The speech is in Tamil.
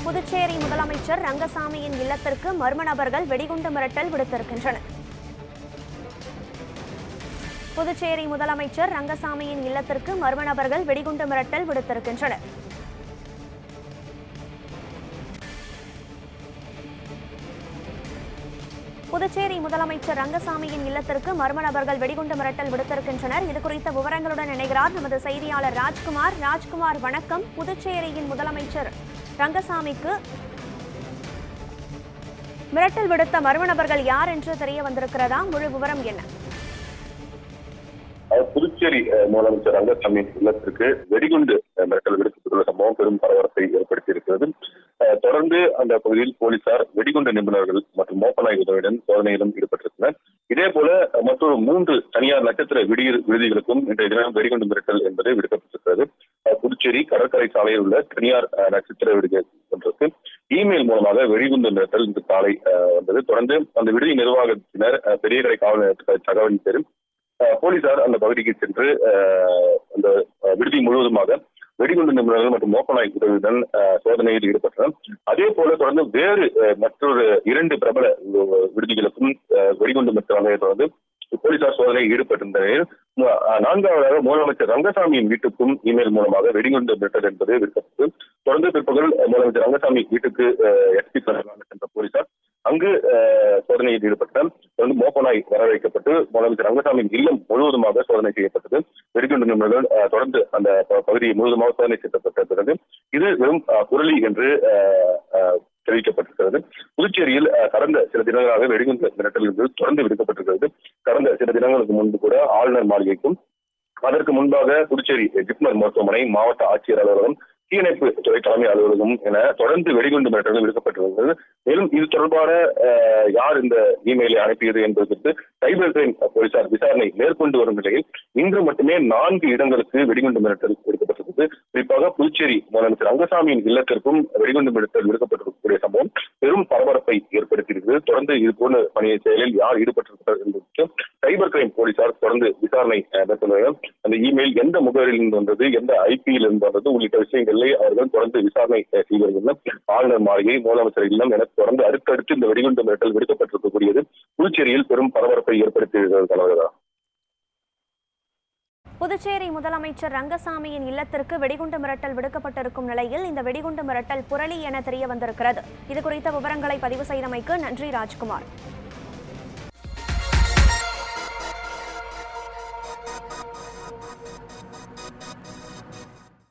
புதுச்சேரி முதலமைச்சர் ரங்கசாமியின் இல்லத்திற்கு மர்ம நபர்கள் வெடிகுண்டு மிரட்டல் விடுத்திருக்கின்றனர். புதுச்சேரி முதலமைச்சர் ரங்கசாமியின் இல்லத்திற்கு மர்ம நபர்கள் வெடிகுண்டு மிரட்டல் விடுத்திருக்கின்றனர். புதுச்சேரி முதலமைச்சர் ரங்கசாமியின் இல்லத்திற்கு மர்ம நபர்கள் வெடிகுண்டு மிரட்டல் விடுத்திருக்கின்றனர். இதுகுறித்த விவரங்களுடன் இணைகிறார் நமது செய்தியாளர் ராஜ்குமார். ராஜ்குமார், வணக்கம். புதுச்சேரியின் முதலமைச்சர் ரங்கசாமிக்கு மிரட்டல் விடுத்த மர்ம நபர்கள் யார் என்று தெரிய வந்திருக்கிறதா? முழு விவரம் என்ன? புதுச்சேரி முதலமைச்சர் ரங்கசாமியின் இல்லத்திற்கு வெடிகுண்டு மிரட்டல் விடுக்கப்பட்டுள்ள சம்பவம் பெரும் பரபரப்பை ஏற்படுத்தி இருக்கிறது. தொடர்ந்து அந்த பகுதியில் போலீசார் வெடிகுண்டு நிபுணர்கள் மற்றும் மோப்பநாய் உதவியுடன் சோதனையிலும் ஈடுபட்டிருந்தனர். இதே போல மற்றொரு 3 தனியார் நட்சத்திர விடுதிகளுக்கும் இன்றைய தினம் வெடிகுண்டு மிரட்டல் என்பது விடுக்கப்பட்டிருக்கிறது. புதுச்சேரி கடற்கரை சாலையில் உள்ள தனியார் நட்சத்திர விடுதி ஒன்றுக்கு இமெயில் மூலமாக வெடிகுண்டு மிரட்டல் இன்று காலை வந்தது. தொடர்ந்து அந்த விடுதி நிர்வாகத்தினர் பெரியகடை காவல் நிலையத்துக்கு தகவலின் பேரில் போலீசார் அந்த பகுதிக்கு சென்று அந்த விடுதி முழுவதுமாக வெடிகுண்டு நிபுணர்கள் மற்றும் மோப்பநாய் உதவியுடன் சோதனையில் ஈடுபட்டனர். அதே போல தொடர்ந்து வேறு மற்றொரு 2 பிரபல விடுதிகளுக்கும் வெடிகுண்டு மிரட்டலை தொடர்ந்து போலீசார் சோதனையில் ஈடுபட்டிருந்த நிலையில் 4வதாக முதலமைச்சர் ரங்கசாமியின் வீட்டுக்கும் இமெயில் மூலமாக வெடிகுண்டு மிரட்டல் என்பது விடுக்கப்பட்டது. தொடர்ந்து பிற்பகல் முதலமைச்சர் ரங்கசாமி வீட்டுக்கு எஸ்பி சென்ற போலீசார் அங்கு சோதனையில் ஈடுபட்டார். தொடர்ந்து மோப்பநாய் வரவழைக்கப்பட்டு முதலமைச்சர் ரங்கசாமியின் இல்லம் முழுவதுமாக சோதனை செய்யப்பட்டது. வெடிகுண்டு நிபுணர்கள் தொடர்ந்து அந்த பகுதியை முழுவதுமாக சோதனை செய்யப்பட்ட பிறகு இது வெறும் புரளி என்று தெரிவிக்கப்பட்டிருக்கிறது. புதுச்சேரியில் கடந்த சில தினங்களாக வெடிகுண்டு மிரட்டல் என்பது தொடர்ந்து விடுக்கப்பட்டிருக்கிறது. கடந்த சில தினங்களுக்கு முன்பு கூட ஆளுநர் மாளிகைக்கும் அதற்கு முன்பாக புதுச்சேரி ஜிப்மர் மருத்துவமனை, மாவட்ட ஆட்சியர் அலுவலகம், தீயணைப்பு துறை தலைமை அலுவலகம் என தொடர்ந்து வெடிகுண்டு மிரட்டல்கள் விடுக்கப்பட்டிருந்தது. மேலும் இது தொடர்பான யார் இந்த இமெயிலை அனுப்பியது என்பது குறித்து சைபர் கிரைம் போலீசார் விசாரணை மேற்கொண்டு வரும் நிலையில் இன்று மட்டுமே 4 இடங்களுக்கு வெடிகுண்டு மிரட்டல் விடுக்கப்பட்டிருந்தது. குறிப்பாக புதுச்சேரி முதலமைச்சர் ரங்கசாமியின் இல்லத்திற்கும் வெடிகுண்டு மிரட்டல் விடுக்கப்பட்டிருக்கக்கூடிய சம்பவம் பெரும் பரபரப்பை ஏற்படுத்தியிருக்கிறது. தொடர்ந்து இது போன்ற பணியை செயலில் யார் ஈடுபட்டிருக்கிறார் என்பதற்கு சைபர் கிரைம் போலீசார் தொடர்ந்து விசாரணை மேற்கொள்வார்கள். அந்த இமெயில் எந்த முகவரியில் இருந்து வந்தது, எந்த ஐபியில் இருந்து வந்தது உள்ளிட்ட விஷயங்கள் அவர்கள் தொடர்ந்து விசாரணை செய்து வருகின்றனர். ஆளுநர் மாளிகை, முதலமைச்சர் இல்லம் என தொடர்ந்து அடுத்தடுத்து இந்த வெடிகுண்டு மிரட்டல் விடுக்கப்பட்டிருக்கக்கூடியது புதுச்சேரியில் பெரும் பரபரப்பை ஏற்படுத்தியிருக்கிறது. புதுச்சேரி முதலமைச்சர் ரங்கசாமியின் இல்லத்திற்கு வெடிகுண்டு மிரட்டல் விடுக்கப்பட்டிருக்கும் நிலையில் இந்த வெடிகுண்டு மிரட்டல் புரளி என தெரிய வந்திருக்கிறது. இது குறித்த விவரங்களை பதிவு செய்தமைக்கு நன்றி ராஜ்குமார்.